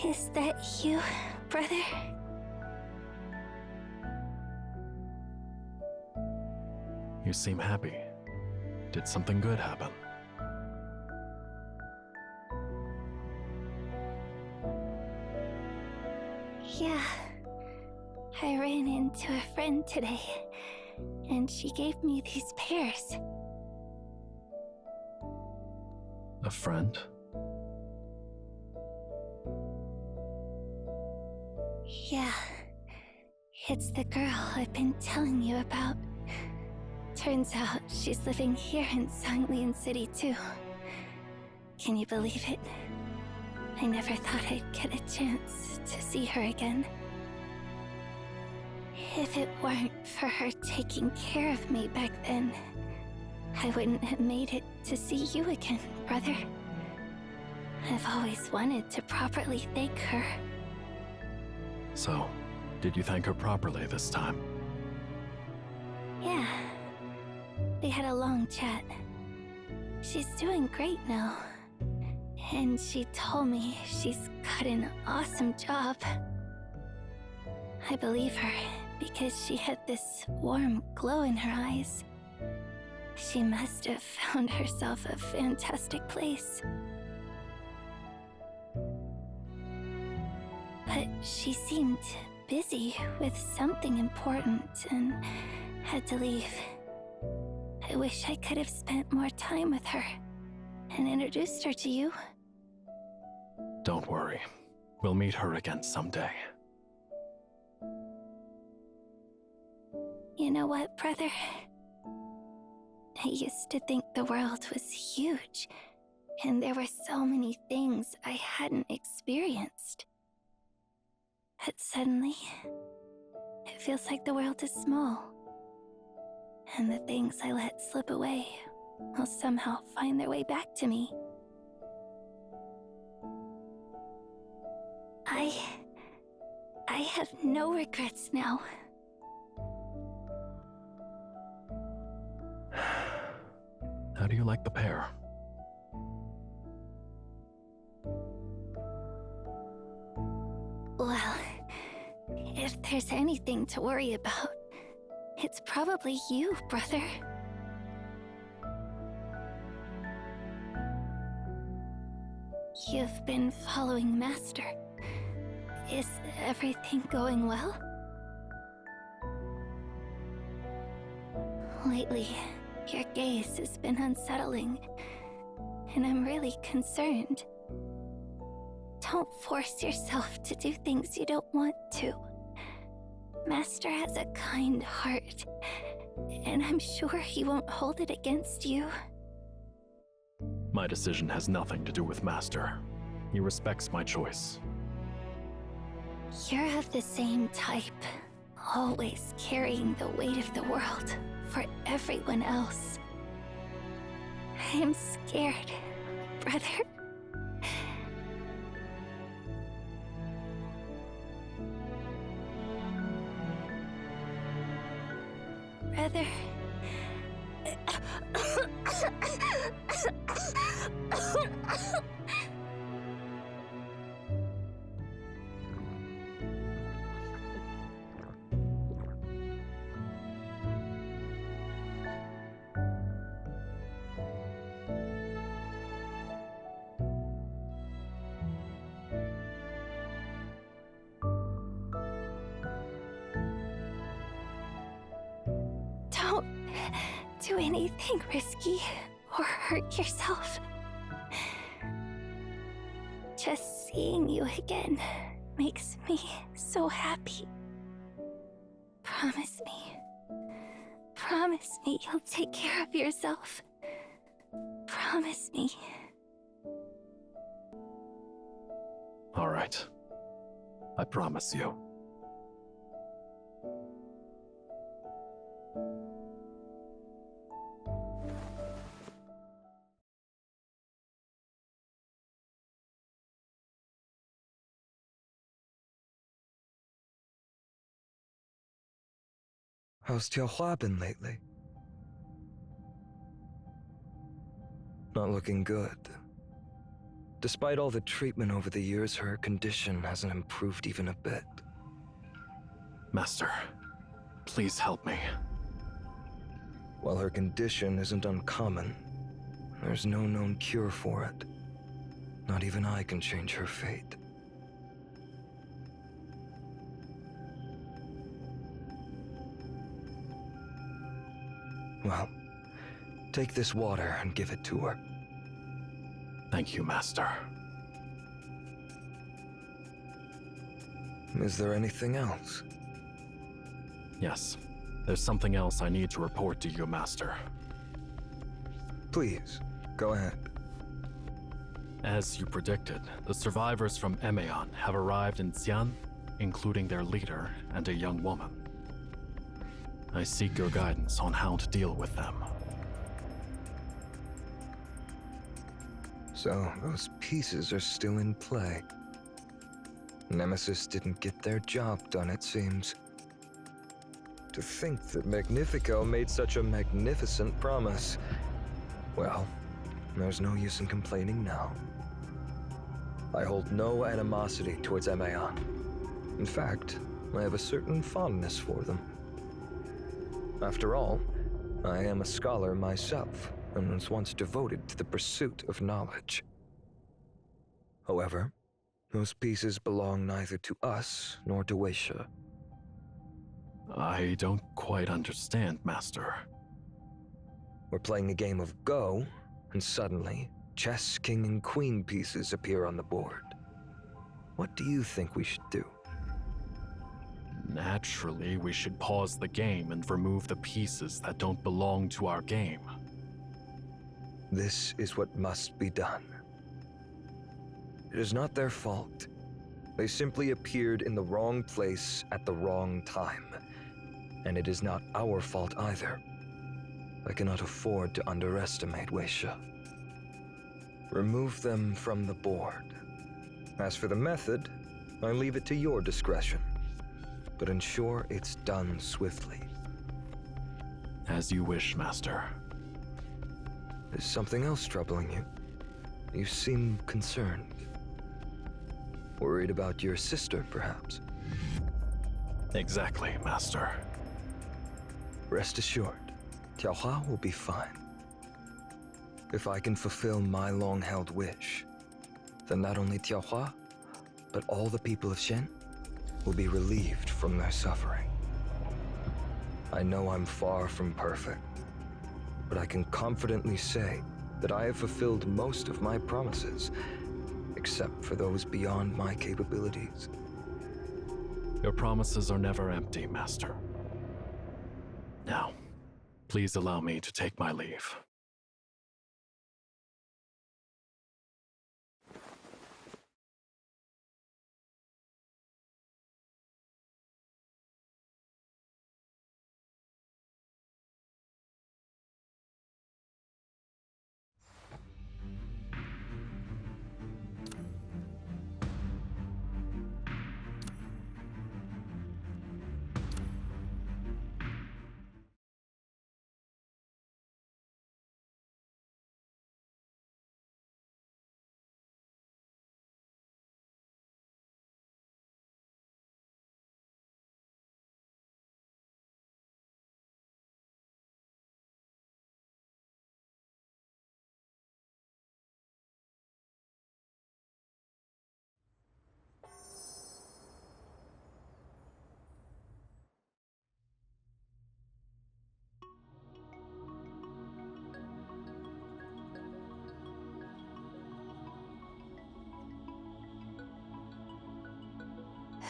Is that you, brother? You seem happy. Did something good happen? Yeah. I ran into a friend today, and she gave me these pears. A friend? Yeah. It's the girl I've been telling you about. Turns out she's living here in Sanglian City too. Can you believe it? I never thought I'd get a chance to see her again. If it weren't for her taking care of me back then, I wouldn't have made it to see you again, brother. I've always wanted to properly thank her. So, did you thank her properly this time? Yeah. We had a long chat. She's doing great now. And she told me she's got an awesome job. I believe her because she had this warm glow in her eyes. She must have found herself a fantastic place. But she seemed busy with something important and had to leave. I wish I could have spent more time with her and introduced her to you. Don't worry. We'll meet her again someday. You know what, brother? I used to think the world was huge, and there were so many things I hadn't experienced. But suddenly, it feels like the world is small, and the things I let slip away will somehow find their way back to me. I have no regrets now. How do you like the pear? Well, if there's anything to worry about, it's probably you, brother. You've been following Master. Is everything going well? Lately, your gaze has been unsettling, and I'm really concerned. Don't force yourself to do things you don't want to. Master has a kind heart, and I'm sure he won't hold it against you. My decision has nothing to do with Master. He respects my choice. You're of the same type, always carrying the weight of the world for everyone else. I'm scared, brother. Brother. Don't do anything risky or hurt yourself. Just seeing you again makes me so happy. Promise me you'll take care of yourself. Promise me. All right. I promise you. How's Tianhua been lately? Not looking good. 我，Master 还在跟我说话。 What? 我， Despite all the treatment over the years, her condition hasn't improved even a bit. Master, please help me. While her condition isn't uncommon, there's no known cure for it. Not even I can change her fate. Well, take this water and give it to her. Thank you, Master. Is there anything else? Yes, there's something else I need to report to you, Master. Please, go ahead. As you predicted, the survivors from Emeon have arrived in Xi'an, including their leader and a young woman. I seek your guidance on how to deal with them. So, those pieces are still in play. Nemesis didn't get their job done, it seems. To think that Magnifico made such a magnificent promise. Well, there's no use in complaining now. I hold no animosity towards Emeon. In fact, I have a certain fondness for them. After all, I am a scholar myself, and was once devoted to the pursuit of knowledge. However, those pieces belong neither to us nor to Weisha. I don't quite understand, Master. We're playing a game of Go, and suddenly, chess, king, and queen pieces appear on the board. What do you think we should do? Naturally, we should pause the game and remove the pieces that don't belong to our game. This is what must be done. It is not their fault. They simply appeared in the wrong place at the wrong time. And it is not our fault either. I cannot afford to underestimate Weisha. Remove them from the board. As for the method, I leave it to your discretion. But ensure it's done swiftly. As you wish, Master. Is something else troubling you? You seem concerned. Worried about your sister, perhaps? Exactly, Master. Rest assured, Tiaohua will be fine. If I can fulfill my long-held wish, then not only Tiaohua, but all the people of Shen will be relieved from their suffering. I know I'm far from perfect, but I can confidently say that I have fulfilled most of my promises, except for those beyond my capabilities. Your promises are never empty, Master. Now, please allow me to take my leave.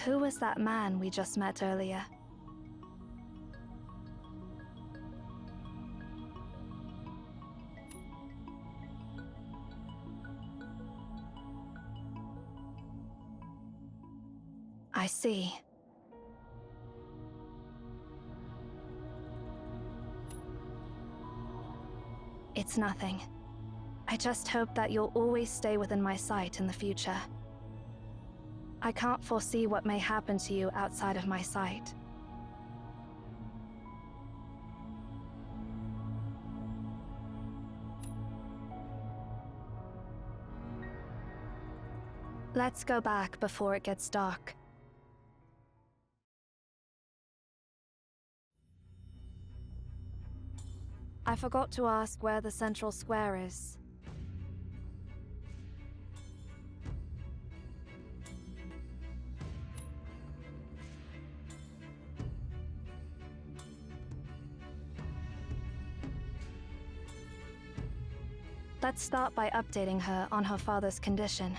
Who was that man we just met earlier? I see. It's nothing. I just hope that you'll always stay within my sight in the future. I can't foresee what may happen to you outside of my sight. Let's go back before it gets dark. I forgot to ask where the central square is. Let's start by updating her on her father's condition.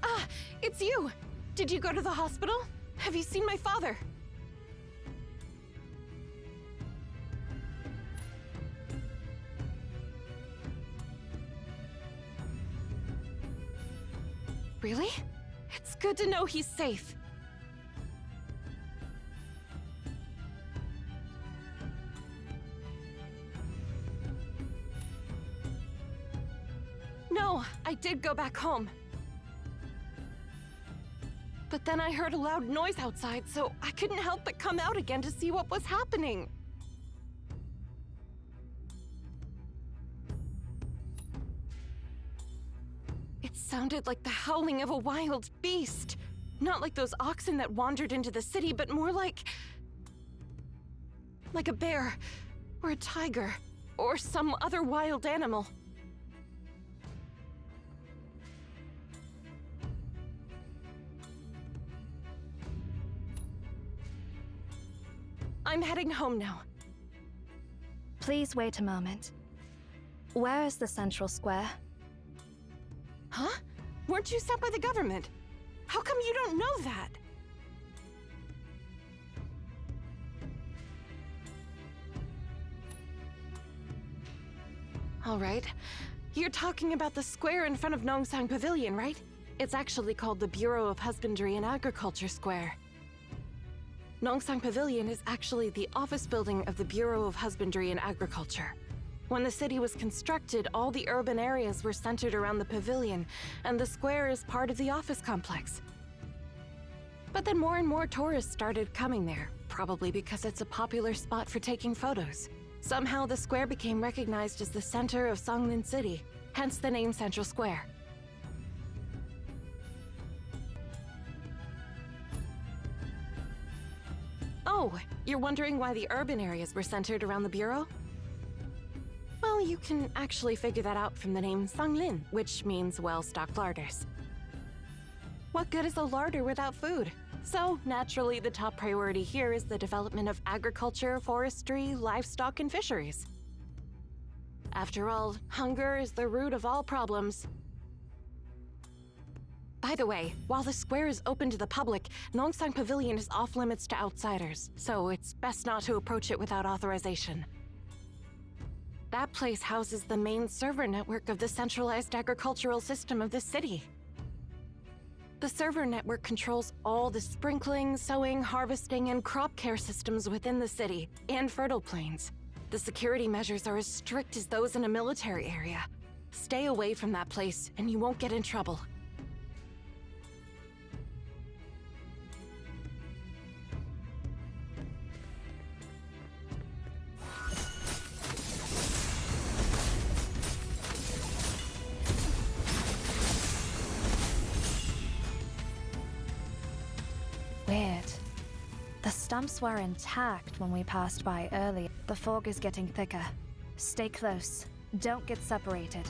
Ah, it's you! Did you go to the hospital? Have you seen my father? Really? It's good to know he's safe. No, I did go back home. But then I heard a loud noise outside, so I couldn't help but come out again to see what was happening. It sounded like the howling of a wild beast. Not like those oxen that wandered into the city, but more like a bear, or a tiger, or some other wild animal. I'm heading home now. Please wait a moment. Where is the central square? Huh? Weren't you sent by the government? How come you don't know that? All right. You're talking about the square in front of Nongsang Pavilion, right? It's actually called the Bureau of Husbandry and Agriculture Square. Nongsang Pavilion is actually the office building of the Bureau of Husbandry and Agriculture. When the city was constructed, all the urban areas were centered around the pavilion, and the square is part of the office complex. But then more and more tourists started coming there, probably because it's a popular spot for taking photos. Somehow the square became recognized as the center of Songlin City, hence the name Central Square. Oh, you're wondering why the urban areas were centered around the bureau? Well, you can actually figure that out from the name Songlin, which means well-stocked larders. What good is a larder without food? So, naturally, the top priority here is the development of agriculture, forestry, livestock, and fisheries. After all, hunger is the root of all problems. By the way, while the square is open to the public, Nongsang Pavilion is off-limits to outsiders, so it's best not to approach it without authorization. That place houses the main server network of the centralized agricultural system of the city. The server network controls all the sprinkling, sowing, harvesting, and crop care systems within the city and fertile plains. The security measures are as strict as those in a military area. Stay away from that place, and you won't get in trouble. Weird. The stumps were intact when we passed by earlier. The fog is getting thicker. Stay close. Don't get separated.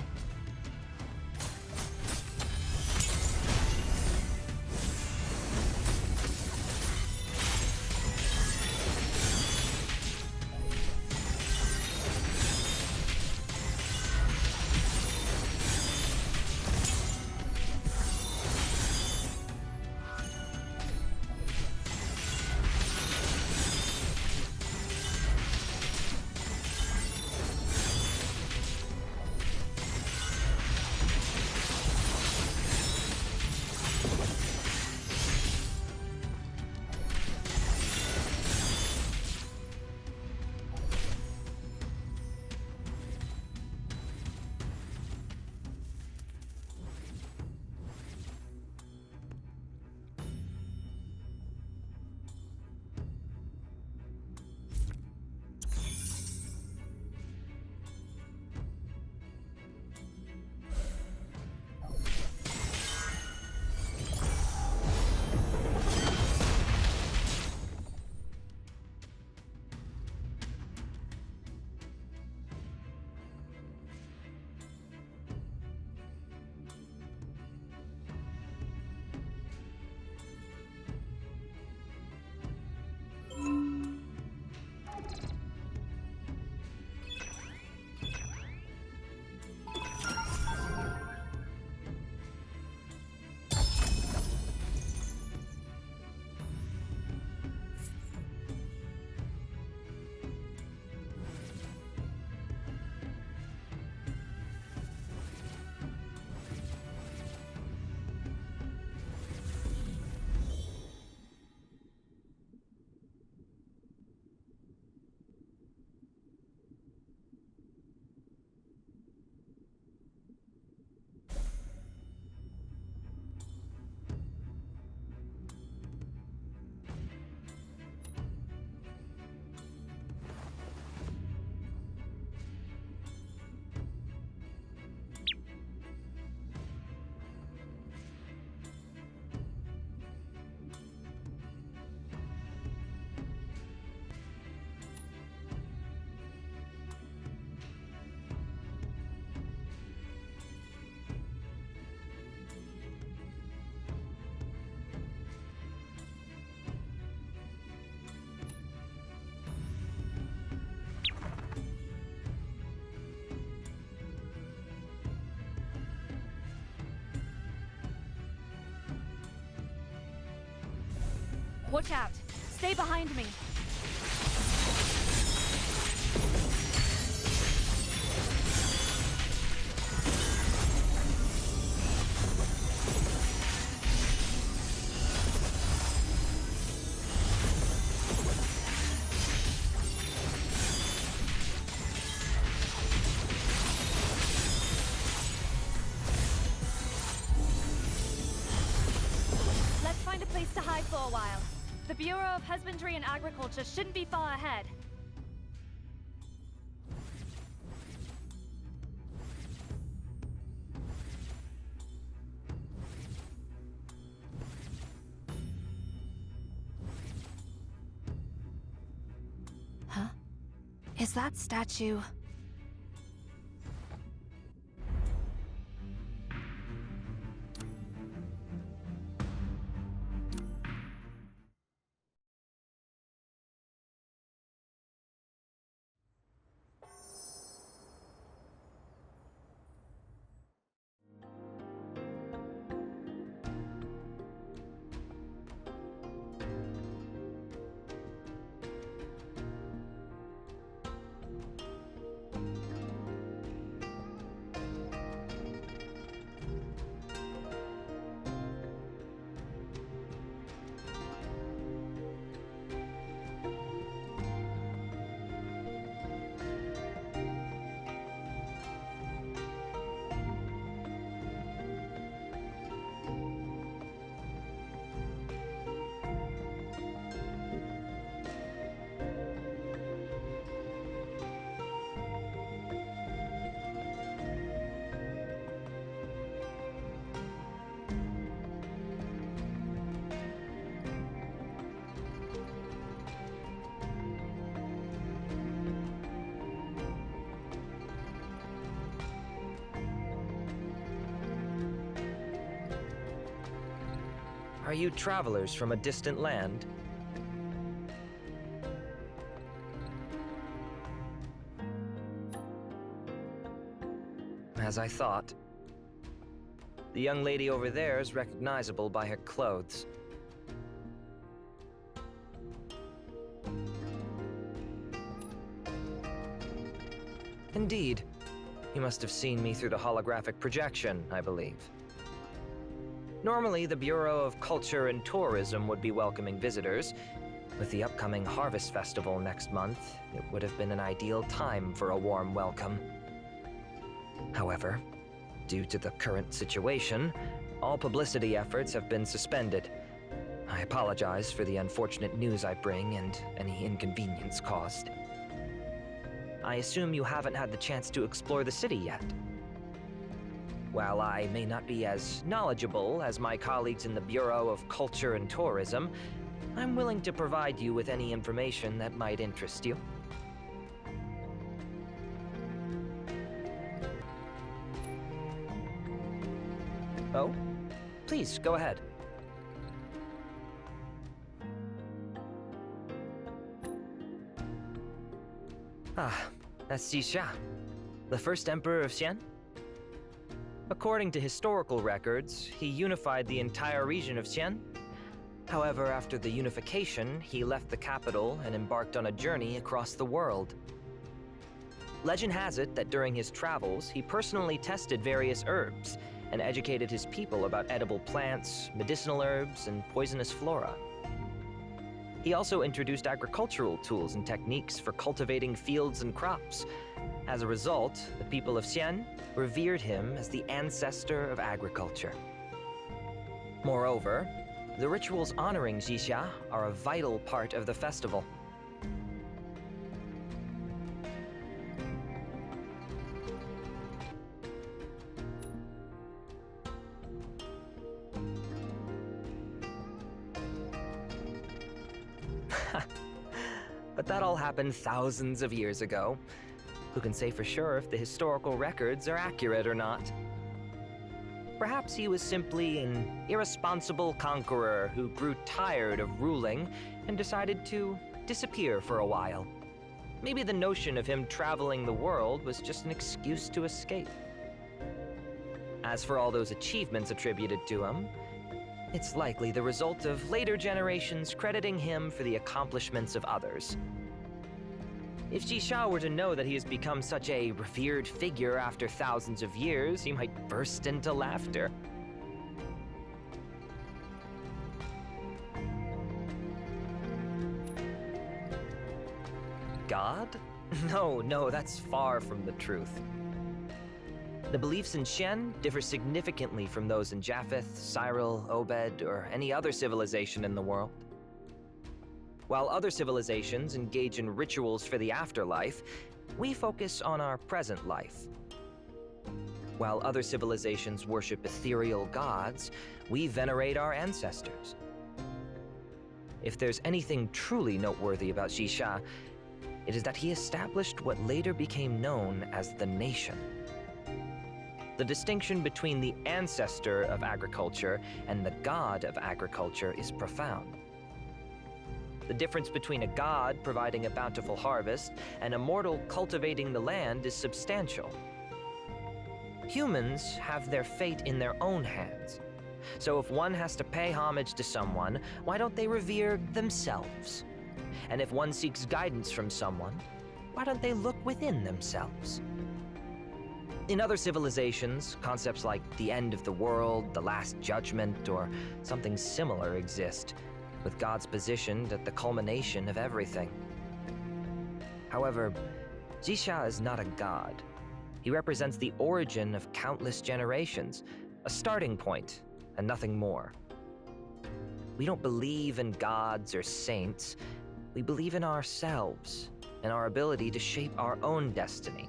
Watch out! Stay behind me! Let's find a place to hide for a while. The Bureau of Husbandry and Agriculture shouldn't be far ahead. Huh? Is that statue? Are you travelers from a distant land? As I thought. The young lady over there is recognizable by her clothes. Indeed. You must have seen me through the holographic projection, I believe. Normally, the Bureau of Culture and Tourism would be welcoming visitors. With the upcoming Harvest Festival next month, it would have been an ideal time for a warm welcome. However, due to the current situation, all publicity efforts have been suspended. I apologize for the unfortunate news I bring and any inconvenience caused. I assume you haven't had the chance to explore the city yet. While I may not be as knowledgeable as my colleagues in the Bureau of Culture and Tourism, I'm willing to provide you with any information that might interest you. Oh, please, go ahead. Ah, that's Xixia, the first emperor of Xian? According to historical records, he unified the entire region of Xian. However, after the unification, he left the capital and embarked on a journey across the world. Legend has it that during his travels, he personally tested various herbs and educated his people about edible plants, medicinal herbs, and poisonous flora. He also introduced agricultural tools and techniques for cultivating fields and crops. As a result, the people of Xian revered him as the ancestor of agriculture. Moreover, the rituals honoring Xixia are a vital part of the festival. But that all happened thousands of years ago. Who can say for sure if the historical records are accurate or not? Perhaps he was simply an irresponsible conqueror who grew tired of ruling and decided to disappear for a while. Maybe the notion of him traveling the world was just an excuse to escape. As for all those achievements attributed to him, It's likely the result of later generations crediting him for the accomplishments of others. If Jisha were to know that he has become such a revered figure after thousands of years, he might burst into laughter. God? No, that's far from the truth. The beliefs in Shen differ significantly from those in Japheth, Cyril, Obed, or any other civilization in the world. While other civilizations engage in rituals for the afterlife, we focus on our present life. While other civilizations worship ethereal gods, we venerate our ancestors. If there's anything truly noteworthy about Jisha, it is that he established what later became known as the nation. The distinction between the ancestor of agriculture and the god of agriculture is profound. The difference between a god providing a bountiful harvest and a mortal cultivating the land is substantial. Humans have their fate in their own hands. So if one has to pay homage to someone, why don't they revere themselves? And if one seeks guidance from someone, why don't they look within themselves? In other civilizations, concepts like the end of the world, the last judgment, or something similar exist, with gods positioned at the culmination of everything. However, Jisha is not a god. He represents the origin of countless generations, a starting point, and nothing more. We don't believe in gods or saints. We believe in ourselves and our ability to shape our own destiny.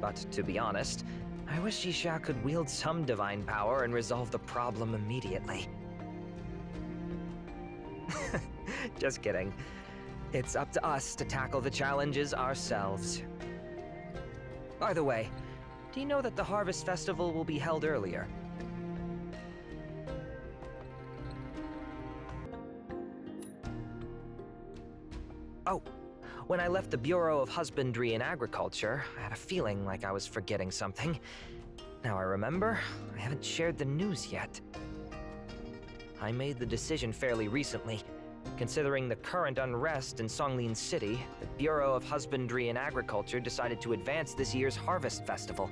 But to be honest, I wish Jisha could wield some divine power and resolve the problem immediately. Just kidding. It's up to us to tackle the challenges ourselves. By the way, do you know that the Harvest Festival will be held earlier? Oh, when I left the Bureau of Husbandry and Agriculture, I had a feeling like I was forgetting something. Now I remember, I haven't shared the news yet. I made the decision fairly recently. Considering the current unrest in Songlin City, the Bureau of Husbandry and Agriculture decided to advance this year's Harvest Festival.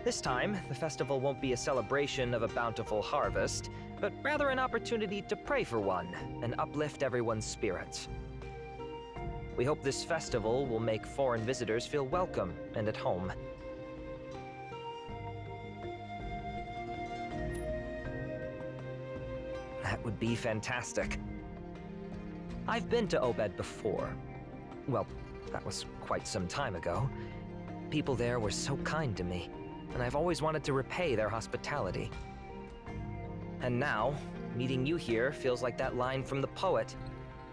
This time, the festival won't be a celebration of a bountiful harvest, but rather an opportunity to pray for one and uplift everyone's spirits. We hope this festival will make foreign visitors feel welcome and at home. That would be fantastic. I've been to Obed before. Well, that was quite some time ago. People there were so kind to me, and I've always wanted to repay their hospitality. And now, meeting you here feels like that line from the poet.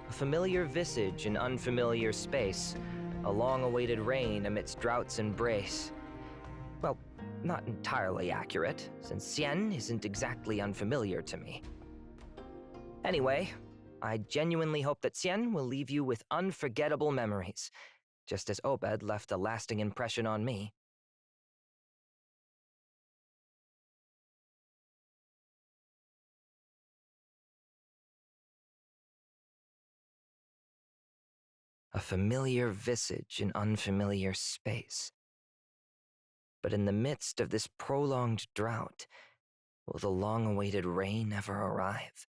A familiar visage in unfamiliar space, a long-awaited rain amidst drought's embrace. Well, not entirely accurate, since Xian isn't exactly unfamiliar to me. Anyway, I genuinely hope that Xian will leave you with unforgettable memories, just as Obed left a lasting impression on me. A familiar visage in unfamiliar space. But in the midst of this prolonged drought, will the long-awaited rain ever arrive?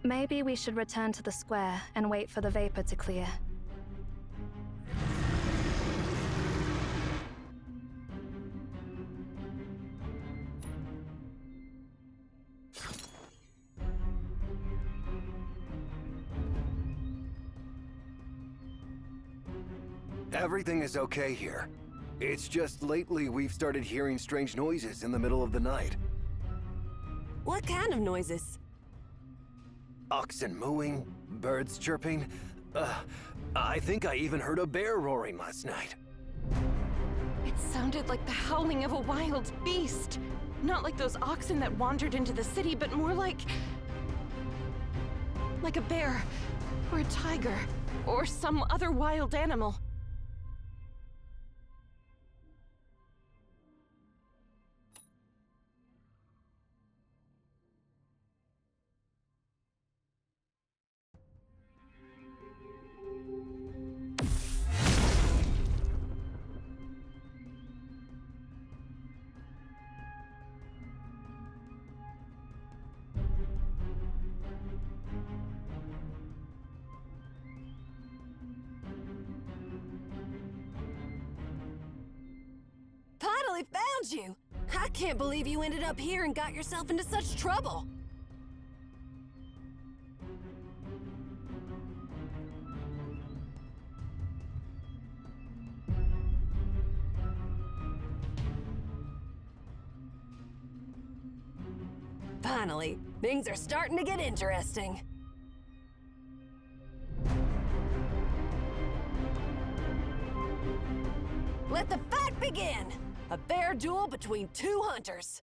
Maybe we should return to the square and wait for the vapor to clear. Everything is okay here. It's just lately we've started hearing strange noises in the middle of the night. What kind of noises? Oxen mooing, birds chirping. I think I even heard a bear roaring last night. It sounded like the howling of a wild beast. Not like those oxen that wandered into the city, but more like a bear, or a tiger, or some other wild animal. Finally found you! I can't believe you ended up here and got yourself into such trouble! Finally, things are starting to get interesting. Let the fight begin! A fair duel between two hunters.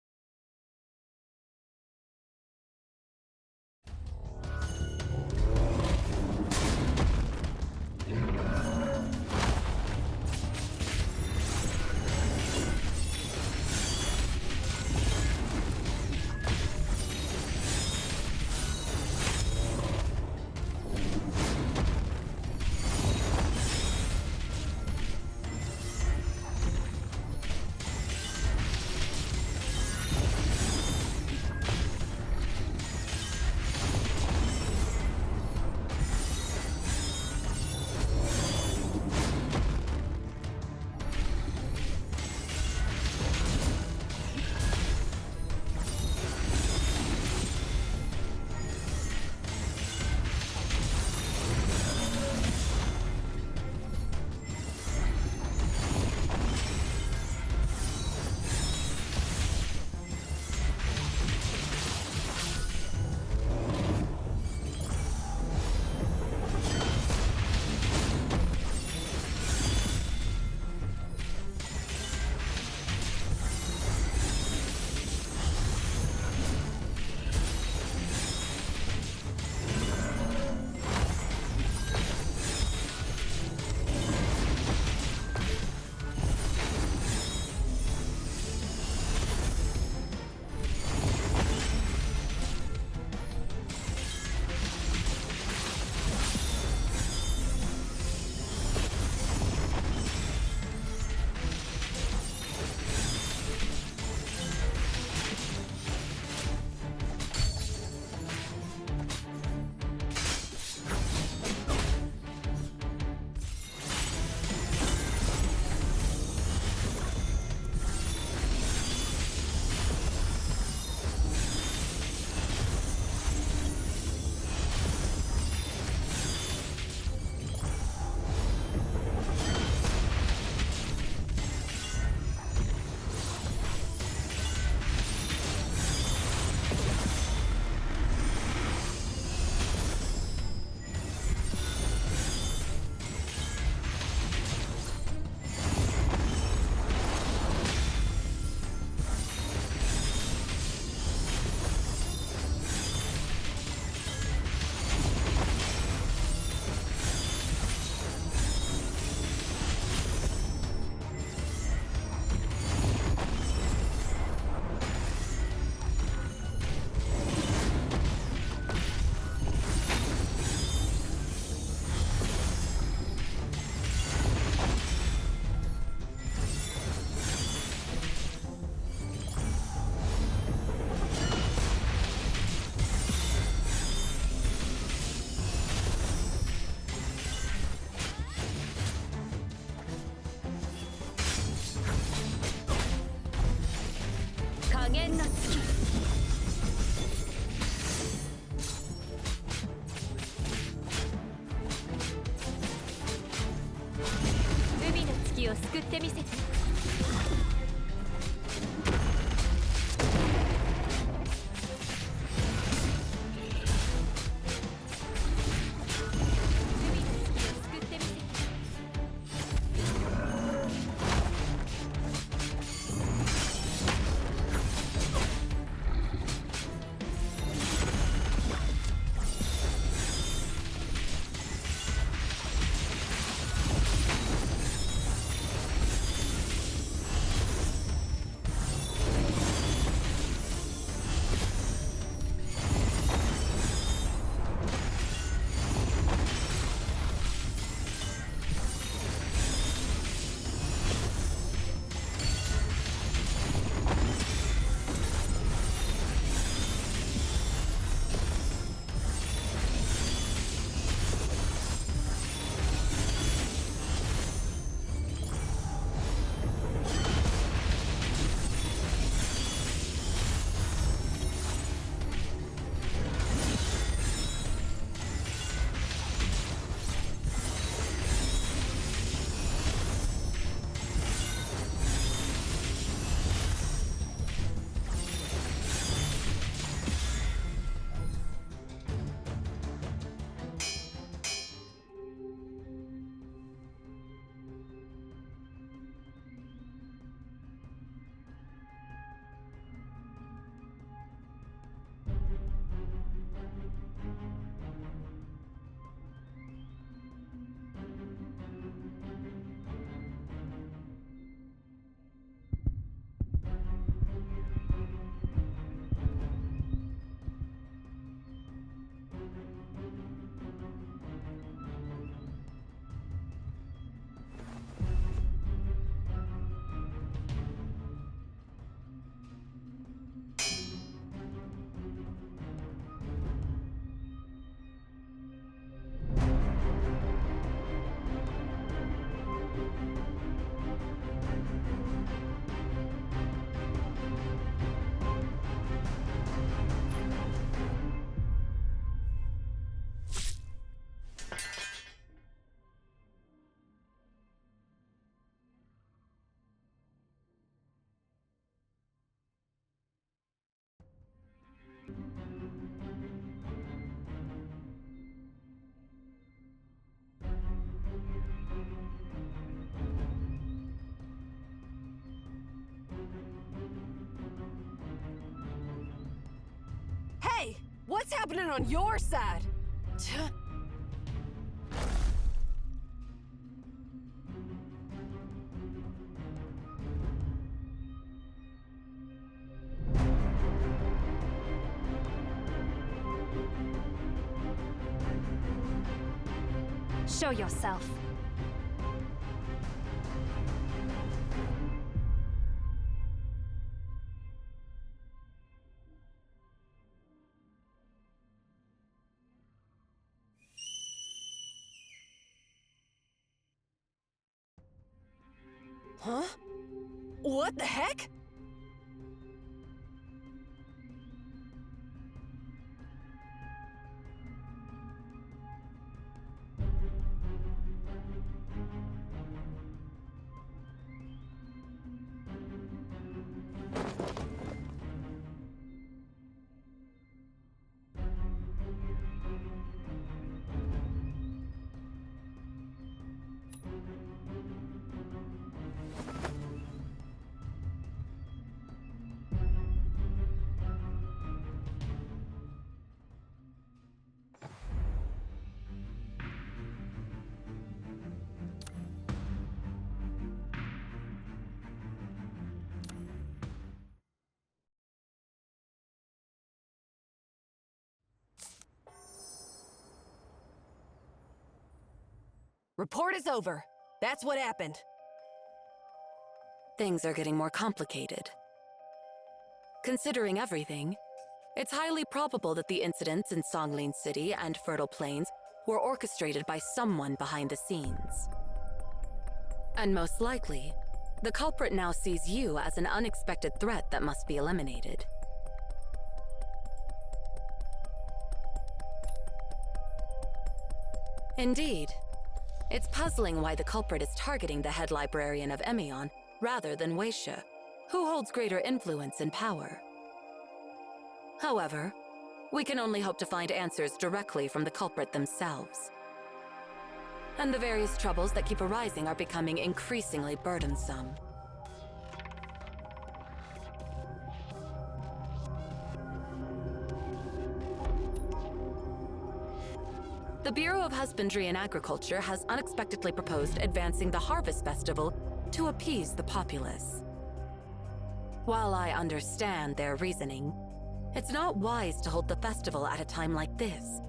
加減の月海の月を救ってみせてHey! What's happening on your side? Show yourself. Huh? What the heck? Report is over. That's what happened. Things are getting more complicated. Considering everything, it's highly probable that the incidents in Songlin City and Fertile Plains were orchestrated by someone behind the scenes. And most likely, The culprit now sees you as an unexpected threat that must be eliminated. Indeed. It's puzzling why the culprit is targeting the head librarian of Emeon rather than Weisha, who holds greater influence and power. However, we can only hope to find answers directly from the culprit themselves. And the various troubles that keep arising are becoming increasingly burdensome. The Bureau of Husbandry and Agriculture has unexpectedly proposed advancing the Harvest Festival to appease the populace. While I understand their reasoning, it's not wise to hold the festival at a time like this,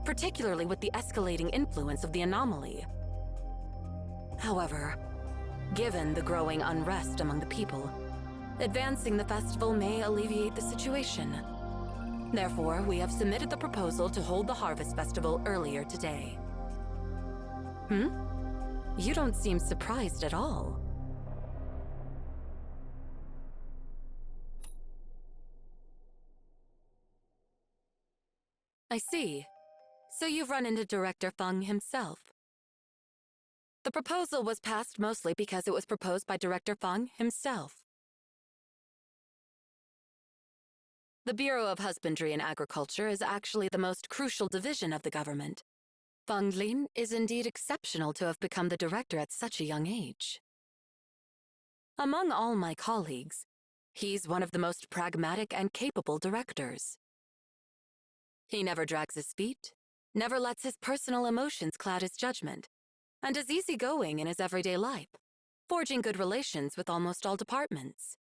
particularly with the escalating influence of the anomaly. However, given the growing unrest among the people, advancing the festival may alleviate the situation. Therefore, we have submitted the proposal to hold the Harvest Festival earlier today. You don't seem surprised at all. I see. So you've run into Director Feng himself. The proposal was passed mostly because it was proposed by Director Feng himself. The Bureau of Husbandry and Agriculture is actually the most crucial division of the government. Feng Lin is indeed exceptional to have become the director at such a young age. Among all my colleagues, he's one of the most pragmatic and capable directors. He never drags his feet, never lets his personal emotions cloud his judgment, and is easygoing in his everyday life, forging good relations with almost all departments.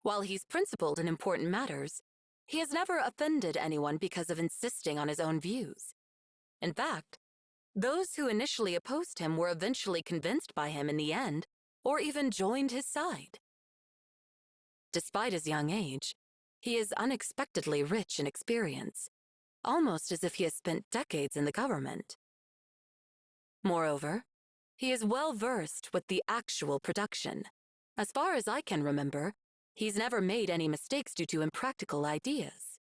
While he's principled in important matters, he has never offended anyone because of insisting on his own views. In fact, those who initially opposed him were eventually convinced by him in the end, or even joined his side. Despite his young age, he is unexpectedly rich in experience, almost as if he has spent decades in the government. Moreover, he is well versed with the actual production. As far as I can remember, he's never made any mistakes due to impractical ideas.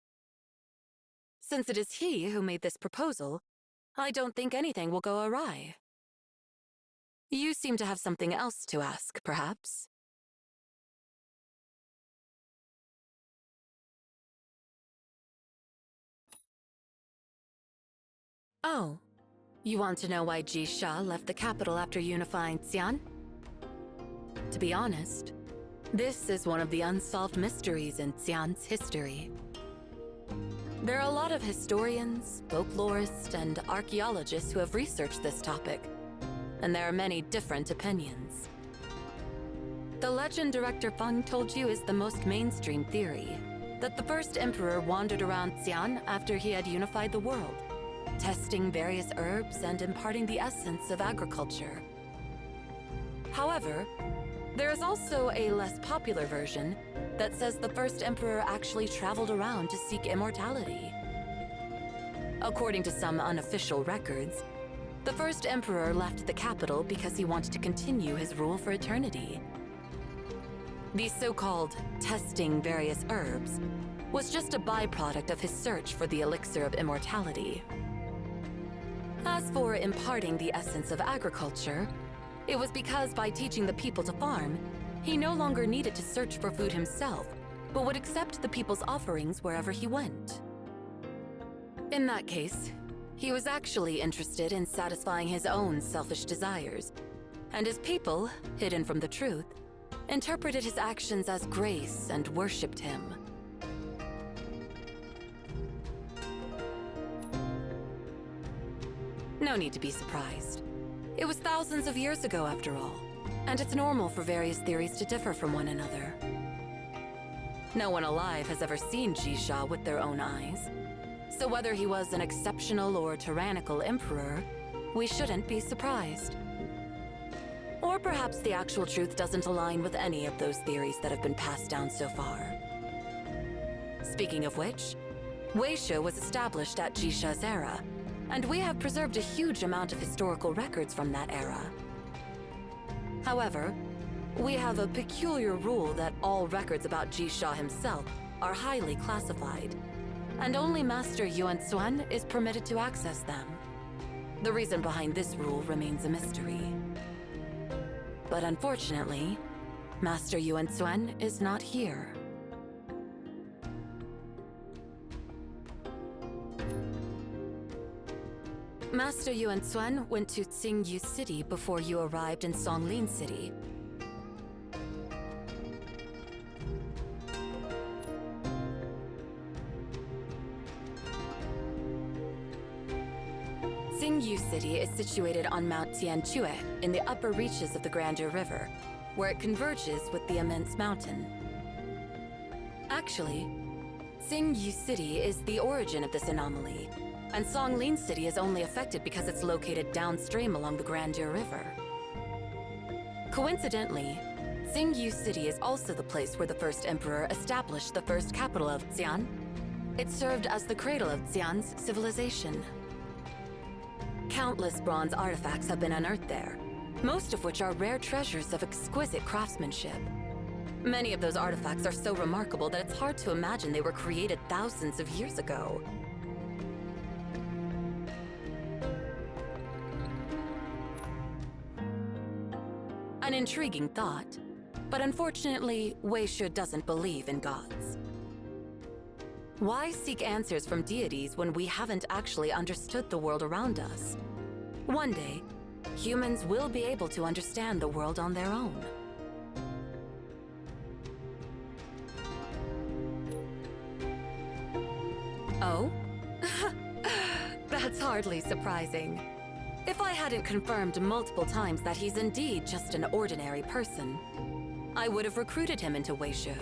Since it is he who made this proposal, I don't think anything will go awry. You seem to have something else to ask, perhaps? Oh, you want to know why Jisha left the capital after unifying Xi'an? To be honest, this is one of the unsolved mysteries in Xi'an's history. There are a lot of historians, folklorists, and archaeologists who have researched this topic, and there are many different opinions. The legend Director Feng told you is the most mainstream theory, that the first emperor wandered around Xi'an after he had unified the world, testing various herbs and imparting the essence of agriculture. However, there is also a less popular version that says the first emperor actually traveled around to seek immortality. According to some unofficial records, the first emperor left the capital because he wanted to continue his rule for eternity. The so-called testing various herbs was just a byproduct of his search for the elixir of immortality. As for imparting the essence of agriculture, it was because by teaching the people to farm, he no longer needed to search for food himself, but would accept the people's offerings wherever he went. In that case, he was actually interested in satisfying his own selfish desires, and his people, hidden from the truth, interpreted his actions as grace and worshipped him. No need to be surprised. It was thousands of years ago after all, and it's normal for various theories to differ from one another. No one alive has ever seen Jisha with their own eyes, so whether he was an exceptional or tyrannical emperor, we shouldn't be surprised. Or perhaps the actual truth doesn't align with any of those theories that have been passed down so far. Speaking of which, Weisha was established at Jisha's era, and we have preserved a huge amount of historical records from that era. However, We have a peculiar rule that all records about Jisha himself are highly classified, and only Master Yuan Xuan is permitted to access them. The reason behind this rule remains a mystery. But unfortunately, Master Yuan Xuan is not here. Master Yuan Xuan went to Tsingyu City before you arrived in Songlin City. Tsingyu City is situated on Mount Tianchue in the upper reaches of the Grandeur River, where it converges with the immense mountain. Actually, Tsingyu City is the origin of this anomaly, and Songlin City is only affected because it's located downstream along the Grandeur River. Coincidentally, Tsingyu City is also the place where the first emperor established the first capital of Xi'an. It served as the cradle of Xi'an's civilization. Countless bronze artifacts have been unearthed there, most of which are rare treasures of exquisite craftsmanship. Many of those artifacts are so remarkable that it's hard to imagine they were created thousands of years ago. An intriguing thought, but unfortunately, Weishe doesn't believe in gods. Why seek answers from deities when we haven't actually understood the world around us? One day, humans will be able to understand the world on their own. Oh? That's hardly surprising. If I hadn't confirmed multiple times that he's indeed just an ordinary person, I would have recruited him into Weishe.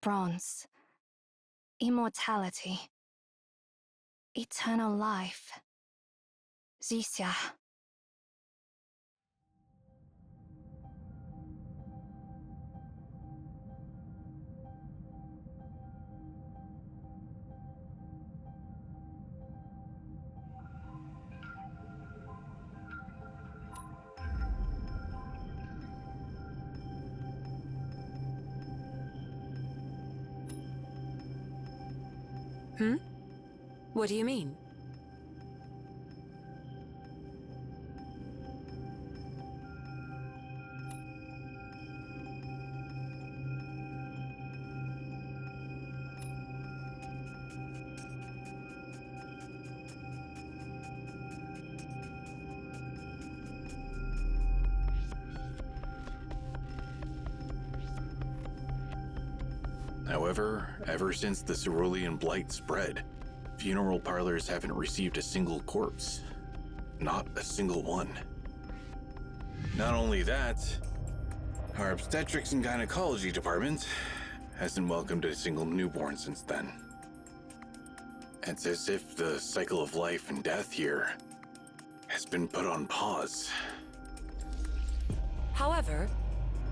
Bronze. Immortality. Eternal life. Xixia. What do you mean? However, ever since the Cerulean Blight spread, funeral parlors haven't received a single corpse. Not a single one. Not only that, our obstetrics and gynecology department hasn't welcomed a single newborn since then. It's as if the cycle of life and death here has been put on pause. However,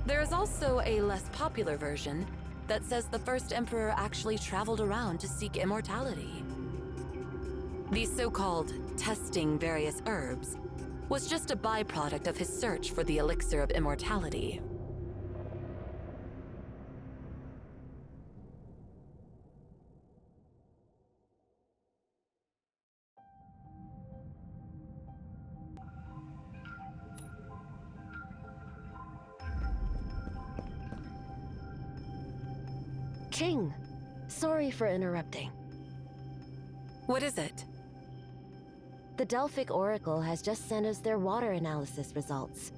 there is also a less popular version that says the first emperor actually traveled around to seek immortality. The so-called testing various herbs was just a byproduct of his search for the elixir of immortality. King, sorry for interrupting. What is it? The Delphic Oracle has just sent us their water analysis results.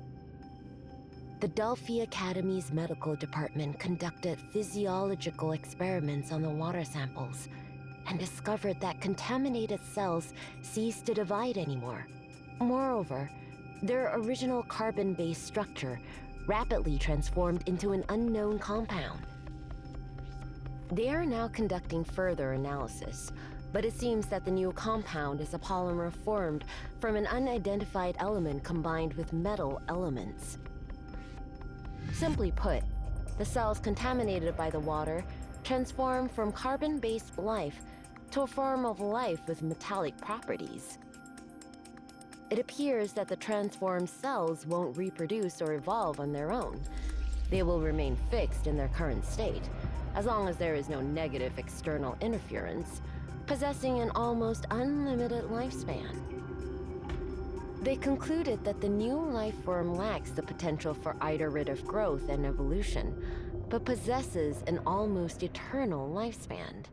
The Delphi Academy's medical department conducted physiological experiments on the water samples and discovered that contaminated cells cease to divide anymore. Moreover, their original carbon-based structure rapidly transformed into an unknown compound. They are now conducting further analysis, But it seems that the new compound is a polymer formed from an unidentified element combined with metal elements. Simply put, the cells contaminated by the water transform from carbon-based life to a form of life with metallic properties. It appears that the transformed cells won't reproduce or evolve on their own. They will remain fixed in their current state, as long as there is no negative external interference, possessing an almost unlimited lifespan. They concluded that the new life form lacks the potential for iterative growth and evolution, but possesses an almost eternal lifespan.